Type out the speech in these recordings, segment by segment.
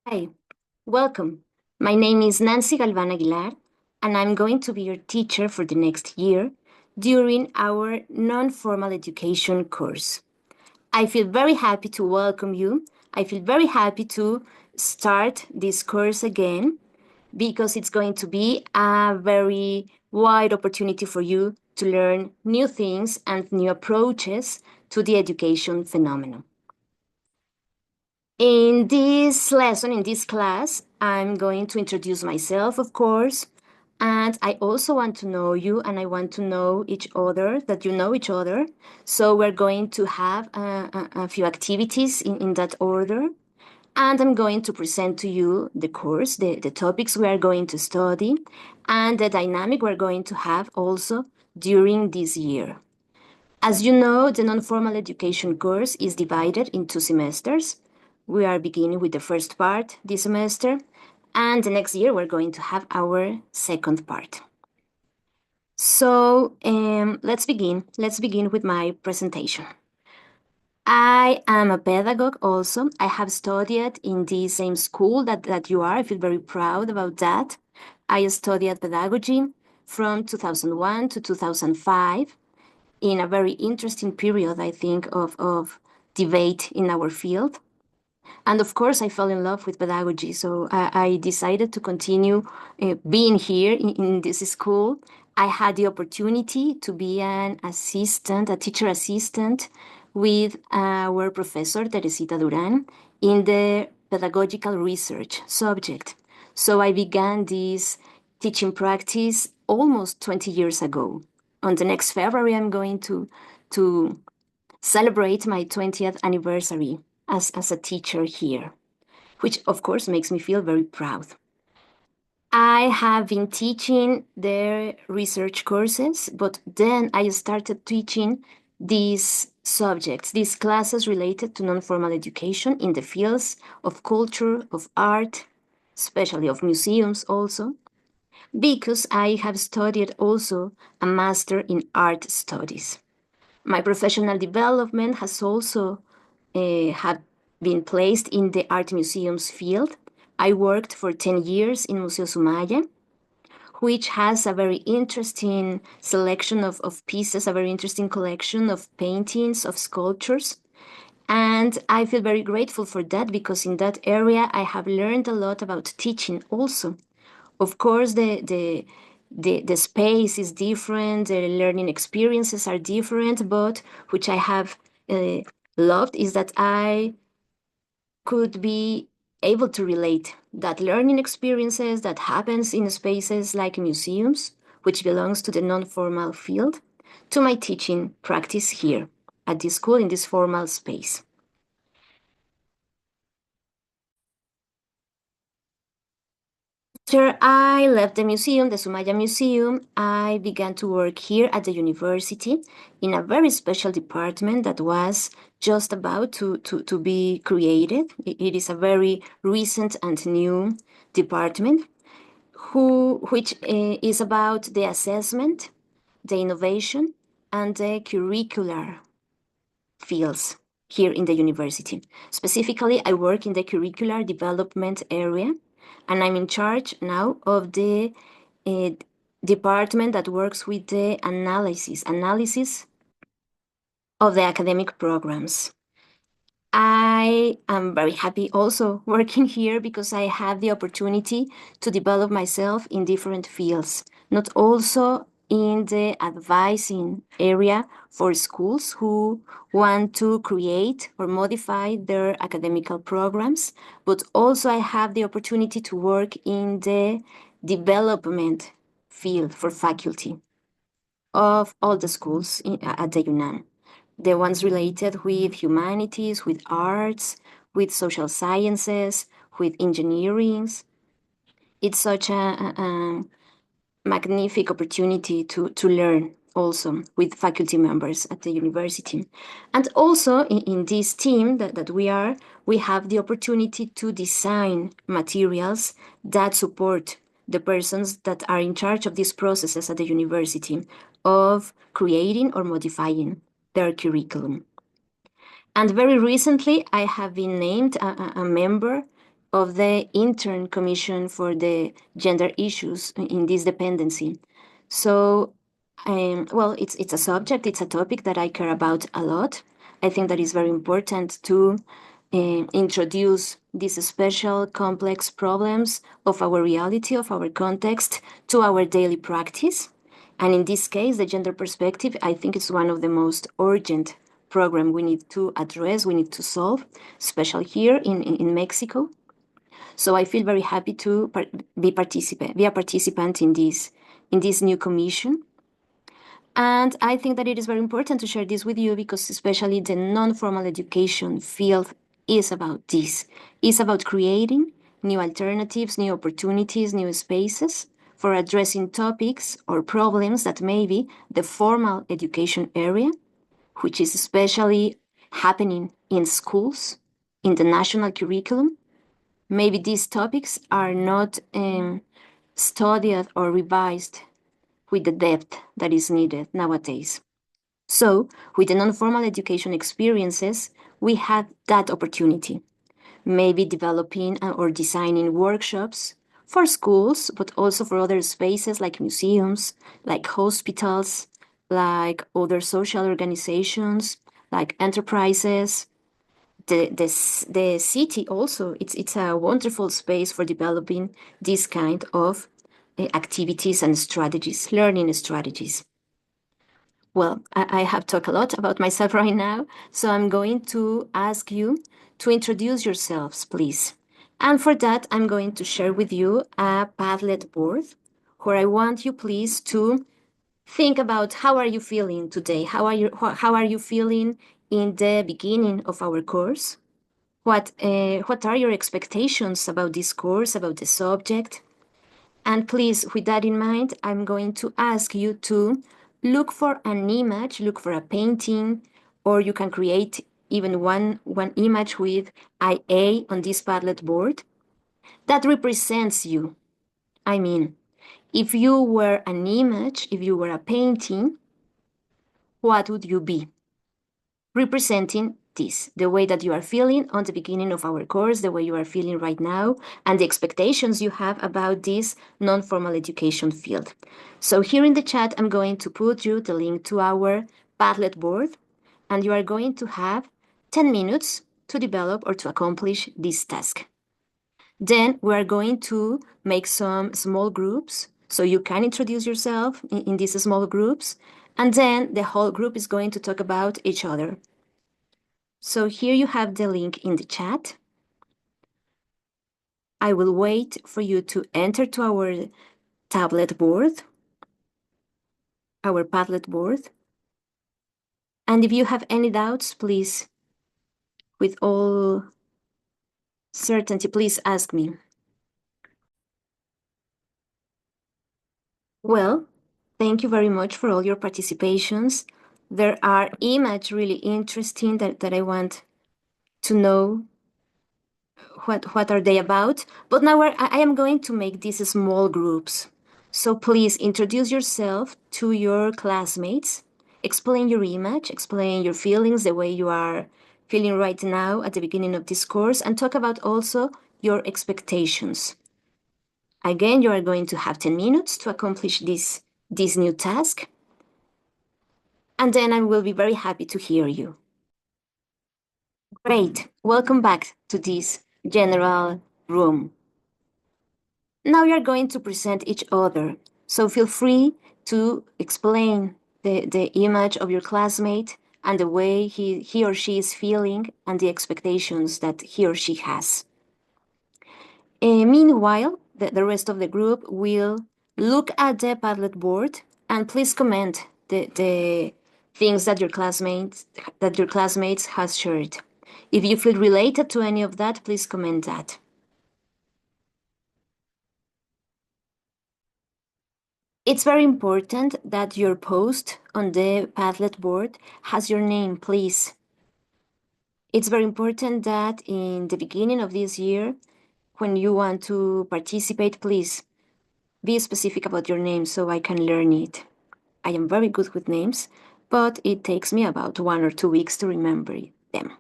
Hi, welcome. My name is Nancy Galvan Aguilar, and I'm going to be your teacher for the next year during our non-formal education course. I feel very happy to welcome you. I feel very happy to start this course again because it's going to be a very wide opportunity for you to learn new things and new approaches to the education phenomenon. In this lesson, in this class, I'm going to introduce myself, of course, and I also want to know you and I want to know each other, that you know each other. So we're going to have a few activities in that order. And I'm going to present to you the course, the topics we are going to study, and the dynamic we're going to have also during this year. As you know, the non-formal education course is divided in 2 semesters. We are beginning with the first part this semester, and the next year we're going to have our second part. So let's begin. Let's begin with my presentation. I am a pedagogue also. I have studied in the same school that you are. I feel very proud about that. I studied pedagogy from 2001 to 2005 in a very interesting period, I think, of debate in our field. And of course, I fell in love with pedagogy. So I decided to continue being here in this school. I had the opportunity to be an assistant, a teacher assistant with our professor, Teresita Duran, in the pedagogical research subject. So I began this teaching practice almost 20 years ago. On the next February, I'm going to celebrate my 20th anniversary as a teacher here, which of course makes me feel very proud. I have been teaching their research courses, but then I started teaching these subjects, these classes related to non-formal education in the fields of culture, of art, especially of museums also, because I have studied also a master in art studies. My professional development has also have been placed in the art museums field. I worked for 10 years in Museo Sumaya, which has a very interesting selection of pieces, a very interesting collection of paintings, of sculptures. And I feel very grateful for that because in that area I have learned a lot about teaching also. Of course, the space is different, the learning experiences are different, but which I have uh, loved is that I could be able to relate that learning experiences that happens in spaces like museums, which belongs to the non-formal field, to my teaching practice here at this school in this formal space. After I left the museum, the Sumaya Museum, I began to work here at the university in a very special department that was just about to be created. It is a very recent and new department which is about the assessment, the innovation, and the curricular fields here in the university. Specifically, I work in the curricular development area, and I'm in charge now of the uh, department that works with the analysis of the academic programs. I am very happy also working here because I have the opportunity to develop myself in different fields, not also in the advising area for schools who want to create or modify their academical programs, but also I have the opportunity to work in the development field for faculty of all the schools at the UNAM, the ones related with humanities, with arts, with social sciences, with engineering. It's such a magnific opportunity to learn also with faculty members at the university. And also in this team that we are, we have the opportunity to design materials that support the persons that are in charge of these processes at the university of creating or modifying their curriculum. And very recently, I have been named a member of the Intern Commission for the Gender Issues in this dependency. So, well, it's a subject, it's a topic that I care about a lot. I think that is very important to introduce these special, complex problems of our reality, of our context, to our daily practice. And in this case, the gender perspective, I think it's one of the most urgent program we need to address, we need to solve, especially here in Mexico. So I feel very happy to be a participant in this new commission. And I think that it is very important to share this with you because especially the non-formal education field is about this. It's about creating new alternatives, new opportunities, new spaces for addressing topics or problems that maybe the formal education area, which is especially happening in schools, in the national curriculum, maybe these topics are not studied or revised with the depth that is needed nowadays. So, with the non-formal education experiences, we had that opportunity. Maybe developing or designing workshops for schools, but also for other spaces like museums, like hospitals, like other social organizations, like enterprises. The city also, it's a wonderful space for developing this kind of activities and strategies, learning strategies. Well, I have talked a lot about myself right now, so I'm going to ask you to introduce yourselves, please. And for that, I'm going to share with you a Padlet board where I want you, please, to think about how are you feeling today? How are you feeling in the beginning of our course? What are your expectations about this course, about the subject? And please, with that in mind, I'm going to ask you to look for an image, look for a painting, or you can create even one image with IA on this Padlet board that represents you. I mean, if you were an image, if you were a painting, what would you be? Representing this, the way that you are feeling on the beginning of our course, the way you are feeling right now, and the expectations you have about this non-formal education field. So here in the chat, I'm going to put you the link to our Padlet board, and you are going to have 10 minutes to develop or to accomplish this task. Then we are going to make some small groups, so you can introduce yourself in these small groups, and then the whole group is going to talk about each other. So here you have the link in the chat. I will wait for you to enter to our tablet board, our Padlet board. And if you have any doubts, please, with all certainty, please ask me. Well, thank you very much for all your participations. There are images really interesting that I want to know what are they about. But now I am going to make these small groups. So please introduce yourself to your classmates. Explain your image, explain your feelings, the way you are feeling right now at the beginning of this course, and talk about also your expectations. Again, you are going to have 10 minutes to accomplish this new task. And then I will be very happy to hear you. Great. Welcome back to this general room. Now you're going to present each other, so feel free to explain the image of your classmate and the way he or she is feeling and the expectations that he or she has. Meanwhile, the rest of the group will look at the Padlet board and please comment the things that your classmates has shared. If you feel related to any of that, please comment that. It's very important that your post on the Padlet board has your name, please. It's very important that in the beginning of this year, when you want to participate, please be specific about your name so I can learn it. I am very good with names, but it takes me about 1 or 2 weeks to remember them.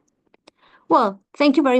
Well, thank you very much.